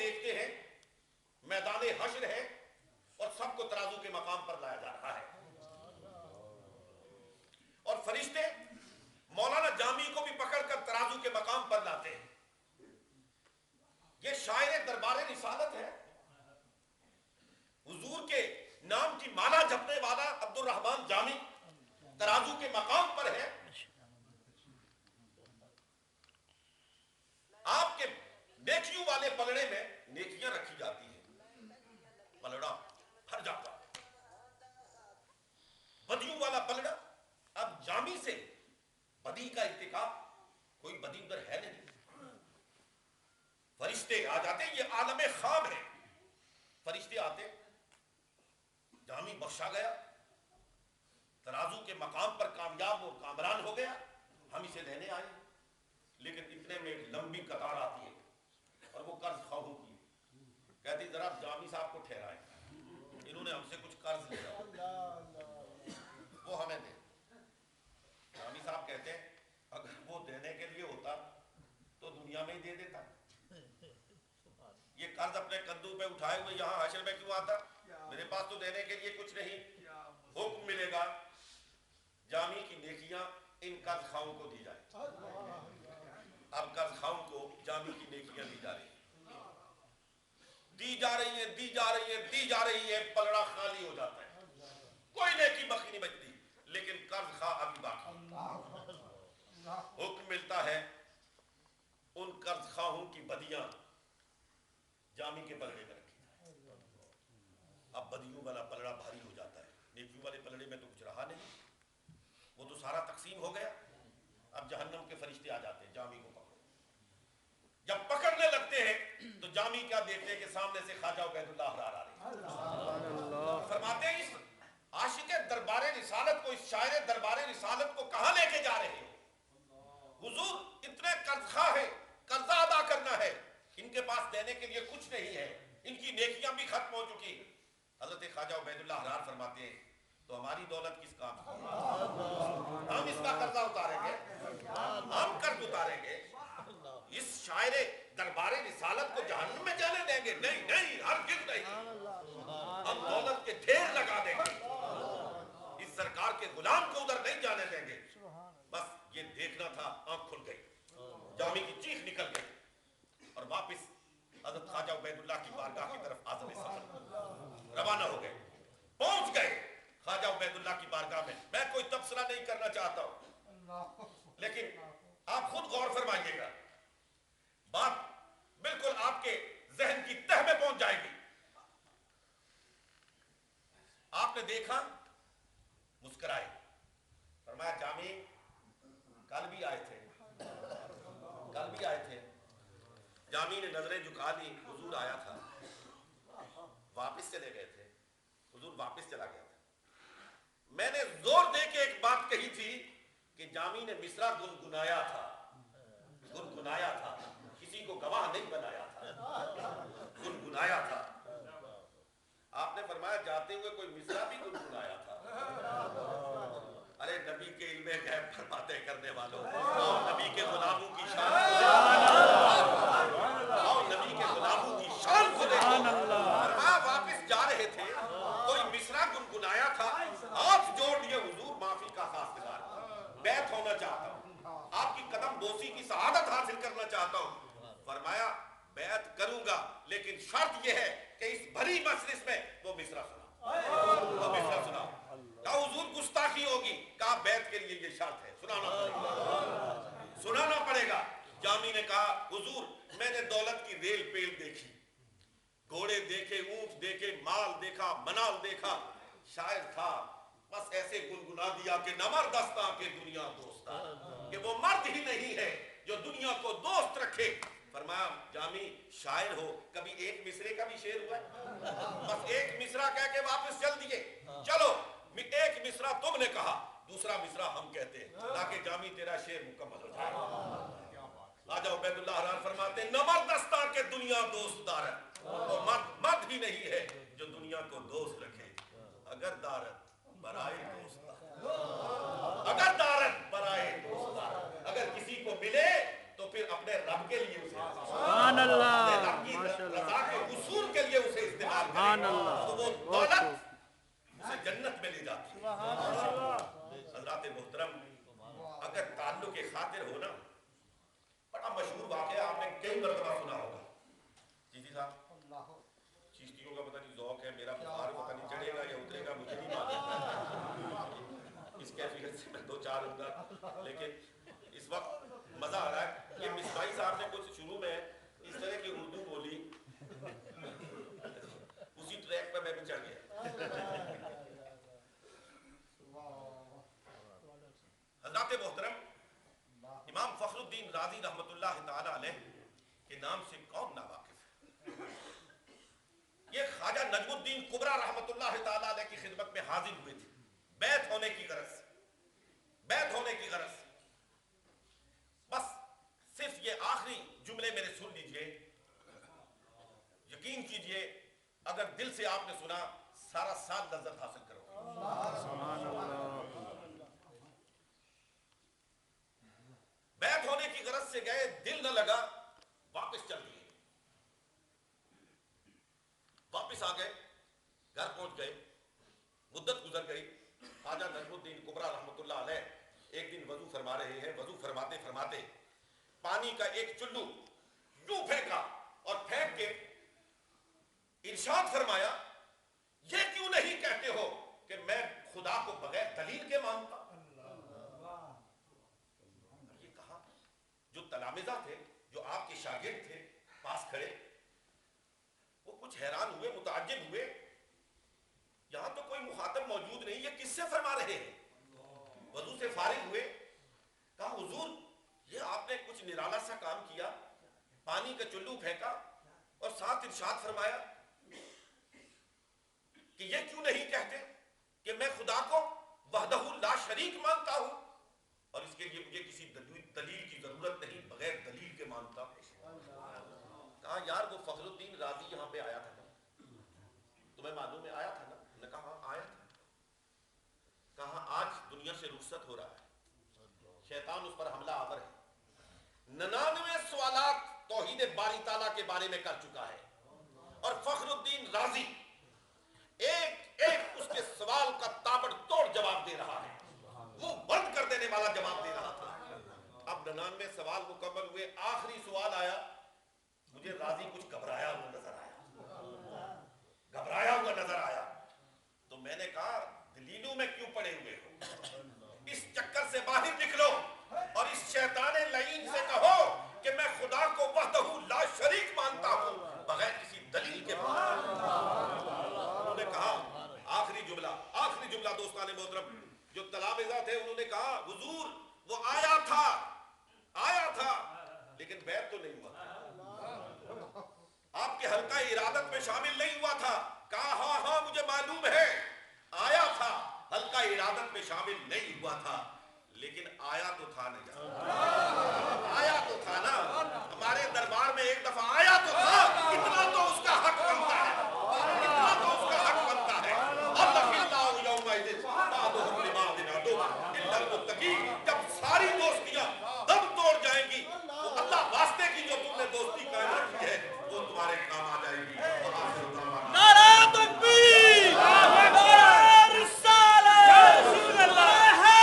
دیکھتے ہیں میدان حشر ہے اور سب کو ترازو کے مقام پر لایا جا رہا ہے، اور فرشتے مولانا جامی کو بھی پکڑ کر ترازو کے مقام پر لاتے ہیں۔ یہ شاعر دربار رسالت ہے، حضور کے نام کی مالا جپنے والا عبد الرحمن جامی ترازو کے مقام پر ہے۔ آپ کے نیکیوں والے پلڑے میں نیکیاں رکھی جاتی ہیں، پلڑا بھر جاتا ہے، بدیوں والا پلڑا۔ اب جامی سے بدی کا ارتکاب، کوئی بدی ادھر ہے نہیں، فرشتے آ جاتے، یہ عالم خواب ہے، فرشتے آتے، جامی بخشا گیا، ترازو کے مقام پر کامیاب اور کامران ہو گیا، ہم اسے لینے آئے، لیکن اتنے میں ایک لمبی قطار آتی ہے اور وہ قرض خواہوں کی کہتی ذرا جامی صاحب کو ٹھہرائیں، انہوں نے ہم سے کچھ قرض لیا، وہ ہمیں دیں۔ جامی صاحب کہتے ہیں اگر وہ دینے کے لیے ہوتا تو دنیا میں ہی دے دیتا، یہ قرض اپنے کندھوں پہ اٹھائے ہوئے یہاں حشر میں کیوں آتا؟ میرے پاس تو دینے کے لیے کچھ نہیں، حکم ملے گا جامی کی نیکیاں ان قرض خواہوں کو دی جائیں۔ اب قرض خواہوں کو جامی کی نیکیاں دی جا رہی ہیں، دی جا رہی ہیں، دی جا رہی ہیں، دی جا رہی ہے، پلڑا خالی ہو جاتا ہے، کوئی نیکی باقی نہیں بچتی، لیکن قرض خواہ ابھی باقی۔ حکم ملتا ہے ان قرض خواہوں کی بدیاں جامی کے پلڑے میں رکھی جائیں۔ اب بدیوں والا پلڑا بھاری ہو جاتا ہے، نیکیوں والے پلڑے میں تو کچھ رہا نہیں، وہ تو سارا تقسیم ہو گیا۔ اب جہنم کے فرشتے آ جاتے ہیں، جامی کو پکڑو۔ جب پکڑنے لگتے ہیں تو جامی کیا دیکھتے ہیں کہ سامنے سے خواجہ عبید اللہ احرار آ رہے ہیں، فرماتے ہیں اس عاشق دربار رسالت کو، اس شاعر دربار رسالت کو کہاں لے کے جا رہے ہو؟ حضور اتنے قرض خواہ ہے، قرضہ ادا کرنا ہے، ان کے پاس دینے کے لیے کچھ نہیں ہے، ان کی نیکیاں بھی ختم ہو چکی۔ حضرت خواجہ عبید اللہ احرار فرماتے ہیں تو ہماری دولت کس کام کی؟ ہم اس کا قرضہ اتاریں گے، ہم قرض اتاریں گے، اس شاعر دربار رسالت کو جہنم میں جانے دیں گے؟ نہیں نہیں، ہرگز نہیں، ہم دولت کے ڈھیر لگا دیں گے، اس سرکار کے غلام کو ادھر نہیں جانے دیں گے۔ بس یہ دیکھنا تھا، آنکھ کھل گئی، جامی کی چیخ نکل گئی، اور واپس حضرت خواجہ عبید اللہ کی بارگاہ کی طرف عازم سفر روانہ ہو گئے، پہنچ گئے خواجہ عبید اللہ کی بارگاہ میں۔ میں کوئی تبصرہ نہیں کرنا چاہتا ہوں، لیکن آپ خود غور فرمائیے گا، بات بالکل آپ کے ذہن کی تہ میں پہنچ جائے گی۔ آپ نے دیکھا، مسکرائے، فرمایا جامی کل بھی آئے تھے، کل بھی آئے تھے۔ جامی نے نظریں جھکا دی، حضور آیا تھا، واپس چلے گئے تھے، حضور واپس چلا گیا تھا۔ میں نے زور دے کے ایک بات کہی تھی کہ جامی نے مصرع گنگنایا تھا، گنگنایا تھا، کسی کو گواہ نہیں بنایا تھا، گنگنایا تھا۔ آپ نے فرمایا جاتے ہوئے کوئی مصرع بھی گنگنایا تھا؟ ارے نبی کے علم غیب پر باتیں کرنے والوں، آؤ نبی کے غلاموں کی شان کو دیکھو، آؤ نبی کے غلاموں کی شان کو دیکھو۔ فرمایا واپس جا رہے تھے، کوئی مصرع گنگنایا تھا، ہاتھ جوڑ لیے، حضور معافی کا خواستگار، بیعت ہونا چاہتا ہوں، آپ کی قدم بوسی کی سعادت حاصل کرنا چاہتا ہوں۔ فرمایا بیعت کروں گا، لیکن شرط یہ ہے کہ اس بھری مجلس میں وہ مصرع سنا، وہ مصرع سنا۔ کہا حضور گستاخی ہوگی، کہا بیعت کے لیے یہ شرط ہے، سنانا پڑے گا، سنانا پڑے گا۔ جامی نے کہا حضور میں نے دولت کی ریل پیل دیکھی، گھوڑے دیکھے، اونٹ دیکھے، مال دیکھا، منال دیکھا، شاعر تھا، بس ایسے گنگنا دیا کہ نہ مردستہ کہ دنیا دوستہ، کہ وہ مرد ہی نہیں ہے جو دنیا کو دوست رکھے۔ فرمایا جامی شاعر ہو، کبھی ایک مصرے کا بھی شعر ہوا ہے؟ بس ایک مصرع کہہ کے واپس چل دیے، چلو ایک مصرع تم نے کہا، دوسرا مصرع ہم کہتے ہیں، تاکہ جامی تیرا شعر مکمل ہو جائے۔ خواجہ عبید اللہ احرار فرماتے ہیں نہ مردستہ کہ دنیا دوست دارت، وہ مرد بھی نہیں ہے جو دنیا کو دوست رکھے، اگر دارت برائے دوست دارت، اگر دارت برائے دوست دارت، اگر کسی کو ملے تو پھر اپنے رب کے لیے اسے، سبحان اللہ، اپنے رب کی رضا مل جاتی ہے۔ حضرات محترم، اگر تعلق خاطر ہو نا، بڑا مشہور واقعہ آپ نے کئی مرتبہ سنا ہوگا، چیزی صاحب چیشتیوں کا پتہ نہیں ذوق ہے، میرا بخار پتہ نہیں چڑھے گا یا اترے گا مجھے نہیں معلوم، اس کیفیت سے میں دو چار ہوں گا، لیکن اس وقت مزہ آ رہا ہے۔ یہ مصباحی صاحب نے کچھ شروع میں اس طرح کی اردو بولی، اسی ٹریک پہ میں بھی چڑھ گیا۔ حضرات محترم، امام فخر الدین رازی رحمۃ اللہ تعالی علیہ کے نام سے کون ناواقف ہے؟ یہ خواجہ نجم الدین کبریٰ رحمۃ اللہ تعالی علیہ کی خدمت میں حاضر ہوئے تھے بیعت ہونے کی غرض سے، بیعت ہونے کی غرض سے۔ بس صرف یہ آخری جملے میرے سن لیجئے، یقین کیجئے اگر دل سے آپ نے سنا سارا سال لذت حاصل کرو۔ بیعت ہونے کی غرض سے گئے، دل نہ لگا، واپس چل دیے، واپس آ گئے، گھر پہنچ گئے، مدت گزر گئی۔ خواجہ نجم الدین کبریٰ رحمۃ اللہ علیہ ایک دن وضو فرما رہے ہیں، وضو فرماتے فرماتے پانی کا ایک چلو یوں پھینکا اور پھینک کے ارشاد فرمایا، یہ کیوں نہیں کہتے ہو کہ میں خدا کو بغیر دلیل کے مانتا؟ یہ کہا، جو تلامذہ تھے، جو آپ کے شاگرد تھے پاس کھڑے، وہ کچھ حیران ہوئے، متعجب ہوئے، یہاں تو کوئی مخاطب موجود نہیں، یہ کس سے فرما رہے ہیں؟ وضو سے فارغ ہوئے، کہا حضور یہ آپ نے کچھ نرالا سا کام کیا، پانی کا چلو پھینکا اور ساتھ ارشاد فرمایا کہ یہ کیوں نہیں کہتے کہ میں خدا کو وحدہ لا شریک مانتا ہوں اور اس کے لیے مجھے کسی دلیل کی ضرورت نہیں، بغیر دلیل کے مانتا ہوں۔ کہا یار وہ فخر الدین رازی یہاں پہ آیا تھا نا، تمہیں معلوم ہے آیا تھا نا؟ نے کہا ہاں آیا تھا۔ کہا آج دنیا سے رخصت ہو رہا ہے، شیطان اس پر حملہ آور ہے، 99 سوالات توحید باری تعالیٰ کے بارے میں کر چکا ہے، اور فخر الدین رازی ایک ایک اس کے سوال کا تابڑ توڑ جواب دے رہا ہے، منہ بند کر دینے والا جواب دے رہا تھا۔ اب 99 سوال مکمل ہوئے، آخری سوال آیا، مجھے راضی کچھ گھبرایا ہوا نظر آیا، گھبرایا ہوا نظر آیا، تو میں نے کہا دلیلوں میں کیوں پڑے ہوئے ہو؟ اس چکر سے باہر نکلو اور اس شیطان لعین سے کہو کہ میں خدا کو وحدہ لا شریک مانتا ہوں بغیر کسی دلیل کے مانتا ہوں۔ انہوں نے کہا آخری جملہ دوستان محترم، جو تلامذہ تھے انہوں نے کہا حضور وہ آیا تھا لیکن بیعت تو نہیں ہوا تھا، آپ کے حلقہ ارادت میں شامل نہیں ہوا تھا۔ کہا ہاں مجھے معلوم ہے آیا تھا، حلقہ ارادت میں شامل نہیں ہوا تھا، لیکن آیا تو تھا نہیں۔